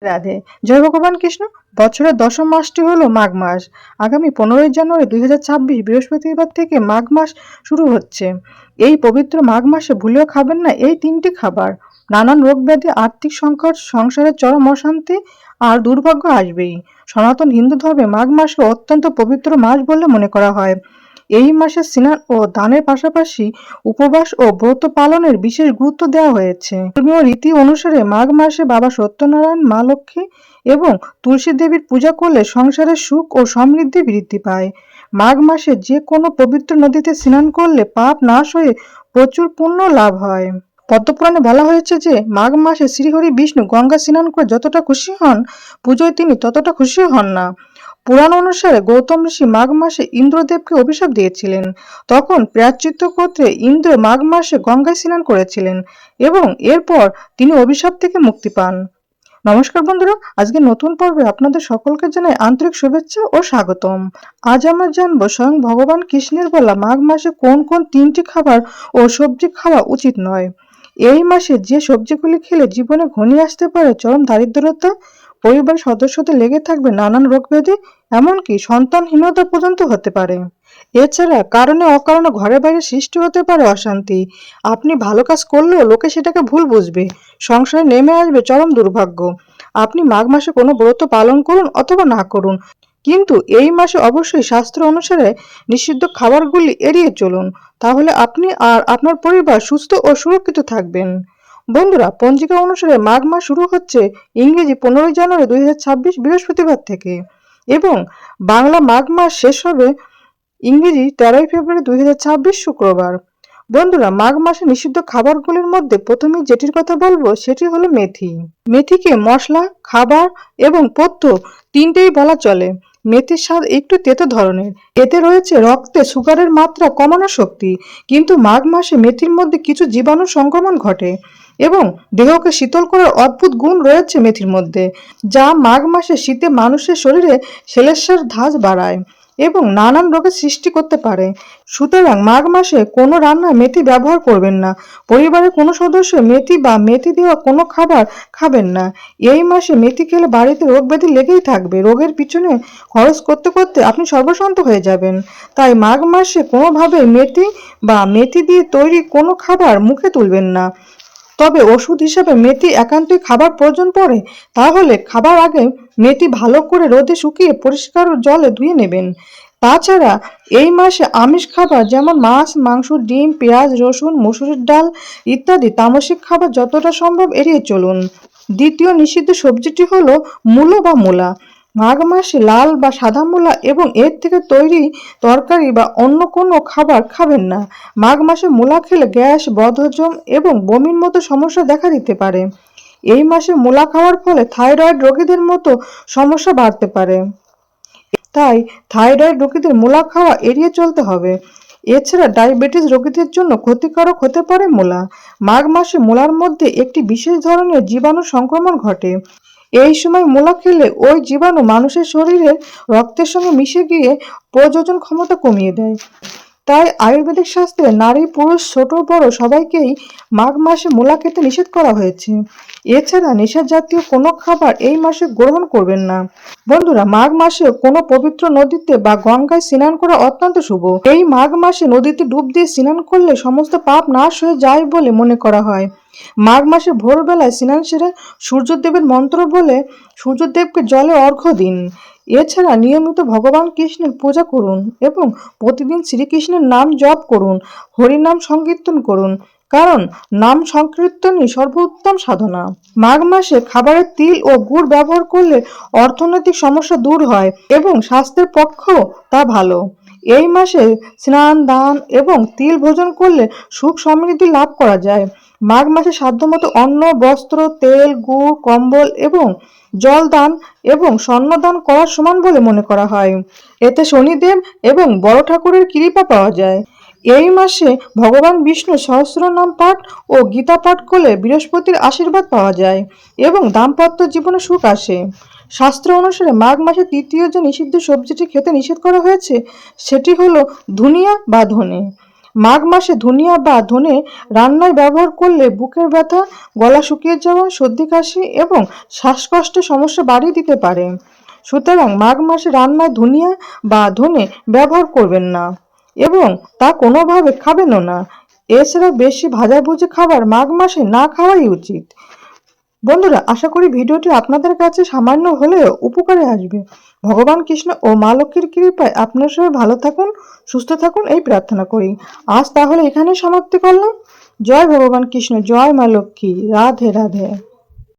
রাধে। জয় ভগবান কৃষ্ণ। বছরের দশম মাসটি হলো মাঘ মাস। আগামী 15ই জানুয়ারি 2026 বৃহস্পতিবার থেকে মাঘ মাস শুরু হচ্ছে। এই পবিত্র মাঘ মাসে ভুলেও খাবেন না এই তিনটি খাবার। নানান রোগ ব্যাধি, আর্থিক সংকট, সংসারের চরম অশান্তি আর দুর্ভাগ্য আসবেই। সনাতন হিন্দু ধর্মে মাঘ মাসকে অত্যন্ত পবিত্র মাস বলে মনে করা হয়। এই মাসে স্নান ও দানের পাশাপাশি উপবাস ও ব্রত পালনের বিশেষ গুরুত্ব দেওয়া হয়েছে। ধর্মীয় রীতি অনুসারে মাঘ মাসে বাবা সত্যনারায়ণ, মা লক্ষ্মী এবং তুলসী দেবীর পূজা করলে সংসারের সুখ ও সমৃদ্ধি বৃদ্ধি পায়। মাঘ মাসে যে কোনো পবিত্র নদীতে স্নান করলে পাপ নাশ হয়ে প্রচুর পুণ্য লাভ হয়। পদ্মপুরাণে বলা হয়েছে যে মাঘ মাসে শ্রীহরি বিষ্ণু গঙ্গা স্নান করে যতটা খুশি হন, পুজোয় তিনি ততটা খুশি হন না। পুরাণ অনুসারে গৌতম ঋষি মাঘ মাসে ইন্দ্রদেবকে অভিশাপ দিয়েছিলেন। তখন প্রায়শ্চিত্ত করতে ইন্দ্র মাঘ মাসে গঙ্গায় স্নান করেছিলেন এবং এরপর তিনি অভিশাপ থেকে মুক্তি পান। নমস্কার বন্ধুরা, আজকে নতুন পর্বে আপনাদের সকলকে জানাই আন্তরিক শুভেচ্ছা ও স্বাগতম। আজ আমরা জানবো স্বয়ং ভগবান কৃষ্ণের বলা মাঘ মাসে কোন কোন তিনটি খাবার ও সবজি খাওয়া উচিত নয়। এই মাসে যে সবজিগুলি খেলে জীবনে ঘনিয়ে আসতে পারে চরম দারিদ্রতা, পরিবারের সদস্যদের লেগে থাকবে নানান রোগ ব্যাধি, এমনকি সন্তানহীনতা পর্যন্ত হতে পারে। এছাড়া কারণে অকারণে ঘরে বাইরে সৃষ্টি হতে পারে অশান্তি। আপনি ভালো কাজ করলেও লোকে সেটাকে ভুল বুঝবে, সংসারে নেমে আসবে চরম দুর্ভাগ্য। আপনি মাঘ মাসে কোনো ব্রত পালন করুন অথবা না করুন, কিন্তু এই মাসে অবশ্যই শাস্ত্র অনুসারে নিষিদ্ধ খাবারগুলি এড়িয়ে চলুন। তাহলে আপনি আর আপনার পরিবার সুস্থ ও সুরক্ষিত থাকবেন। বন্ধুরা, পঞ্জিকা অনুসারে মাঘ মাস শুরু হচ্ছে ইংরেজি 15ই জানুয়ারি 2026 বৃহস্পতিবার থেকে এবং বাংলা মাঘ মাস শেষ হবে ইংরেজি 13ই ফেব্রুয়ারি 2026 শুক্রবার। বন্ধুরা, মাঘ মাসে নিষিদ্ধ খাবারগুলির মধ্যে প্রথমে যেটির কথা বলবো সেটি হলো মেথি। মেথিকে মশলা, খাবার এবং পথ্য তিনটেই বলা চলে। মেথির স্বাদ একটু তেতো ধরনের। এতে রয়েছে রক্তে সুগারের মাত্রা কমানোর শক্তি। কিন্তু মাঘ মাসে মেথির মধ্যে কিছু জীবাণু সংক্রমণ ঘটে এবং দেহকে শীতল করার অদ্ভুত গুণ রয়েছে মেথির মধ্যে, যা মাঘ মাসে শীতে মানুষের শরীরে সেলেসার ধাঁচ বাড়ায় এবং নানান রোগের সৃষ্টি করতে পারে। সুতরাং মাঘ মাসে কোনো রান্নায় মেথি ব্যবহার করবেন না। পরিবারের কোনো সদস্য মেথি বা মেথি দেওয়া কোনো খাবার খাবেন না। এই মাসে মেথি খেলে বাড়িতে রোগ ব্যাধি লেগেই থাকবে। রোগের পিছনে খরচ করতে করতে আপনি সর্বস্বান্ত হয়ে যাবেন। তাই মাঘ মাসে কোনোভাবে মেথি বা মেথি দিয়ে তৈরি কোনো খাবার মুখে তুলবেন না। তবে ওষুধ হিসেবে মেথি একান্তই খাবার প্রয়োজন পড়ে, তাহলে খাবার আগে মেথি ভালো করে রোদে শুকিয়ে পরিষ্কার জলে ধুয়ে নেবেন। তাছাড়া এই মাসে আমিষ খাবার যেমন মাছ, মাংস, ডিম, পেঁয়াজ, রসুন, মসুরের ডাল ইত্যাদি তামসিক খাবার যতটা সম্ভব এড়িয়ে চলুন। দ্বিতীয় নিষিদ্ধ সবজিটি হলো মূলো বা মূলা। মাঘ মাসে লাল বা সাদা মূলা এবং এর থেকে তৈরি তরকারি বা অন্য কোনো খাবার খাবেন না। মাঘ মাসে মূলা খেলে গ্যাস, বদহজম এবং বমির মতো সমস্যা দেখা দিতে পারে। এই মাসে মূলা খাওয়ার ফলে থাইরয়েড রোগীদের মতো সমস্যা বাড়তে পারে। তাই থাইরয়েড রোগীদের মূলা খাওয়া এড়িয়ে চলতে হবে। এছাড়া ডায়াবেটিস রোগীদের জন্য ক্ষতিকারক হতে পারে মূলা। মাঘ মাসে মূলার মধ্যে একটি বিশেষ ধরনের জীবাণু সংক্রমণ ঘটে। এই সময় মূলা খেলে ওই জীবাণু মানুষের শরীরের রক্তের সঙ্গে মিশে গিয়ে প্রজনন ক্ষমতা কমিয়ে দেয়। তাই আয়ুর্বেদিক শাস্ত্রে নারী, পুরুষ, ছোট বড় সবাইকেই মাঘ মাসে মূলা খেতে নিষেধ করা হয়েছে। এছাড়া নেশা জাতীয় কোনো খাবার এই মাসে গ্রহণ করবেন না। বন্ধুরা, মাঘ মাসে কোনো পবিত্র নদীতে বা গঙ্গায় স্নান করা অত্যন্ত শুভ। এই মাঘ মাসে নদীতে ডুব দিয়ে স্নান করলে সমস্ত পাপ নাশ হয়ে যায় বলে মনে করা হয়। মাঘ মাসে ভোরবেলায় স্নান সেরে সূর্যদেবের মন্ত্র বলে সূর্যদেবকে জলে অর্ঘ্য দিন। এছাড়া নিয়মিত ভগবান কৃষ্ণের পূজা করুন এবং প্রতিদিন শ্রীকৃষ্ণের নাম জপ করুন, হরিনাম সংকীর্তন করুন, কারণ নাম সংকীর্তনই সর্বোত্তম সাধনা। মাঘ মাসে খাবারে তিল ও গুড় ব্যবহার করলে অর্থনৈতিক সমস্যা দূর হয় এবং স্বাস্থ্যের পক্ষেও তা ভালো। এই মাসে স্নান, দান এবং তিল ভোজন করলে সুখ সমৃদ্ধি লাভ করা যায়। মাঘ মাসে সাধ্যমতো অন্ন, বস্ত্র, তেল, গুড়, কম্বল এবং জল দান এবং স্বর্ণ দান করার সমান বলে মনে করা হয়। এতে শনিদেব এবং বড় ঠাকুরের কৃপা পাওয়া যায়। এই মাসে ভগবান বিষ্ণু সহস্রনাম পাঠ ও গীতা পাঠ করলে বৃহস্পতির আশীর্বাদ পাওয়া যায় এবং দাম্পত্য জীবনে সুখ আসে। শাস্ত্র অনুসারে মাঘ মাসে তৃতীয় যে নিষিদ্ধ সবজিটি খেতে নিষেধ করা হয়েছে সেটি হলো ধুনিয়া বা ধনে। মাঘ মাসে ধনিয়া বা ধনে রান্নায় ব্যবহার করলে বুকের ব্যথা, গলা শুকিয়ে যাওয়া, সর্দি কাশি এবং শ্বাসকষ্টের সমস্যা বাড়িয়ে দিতে পারে। সুতরাং মাঘ মাসে রান্নায় ধনিয়া বা ধনে ব্যবহার করবেন না এবং তা কোনোভাবে খাবেনও না। এছাড়া বেশি ভাজাভুজি খাবার মাঘ মাসে না খাওয়াই উচিত। বন্ধুরা, আশা করি ভিডিওটি আপনাদের কাছে সামান্য হলেও উপকারে আসবে। ভগবান কৃষ্ণ ও মা লক্ষ্মীর কৃপায় আপনারা সবাই ভালো থাকুন, সুস্থ থাকুন এই প্রার্থনা করি। আজ তাহলে এখানে সমাপ্তি করলাম। জয় ভগবান কৃষ্ণ, জয় মা লক্ষ্মী, রাধে রাধে।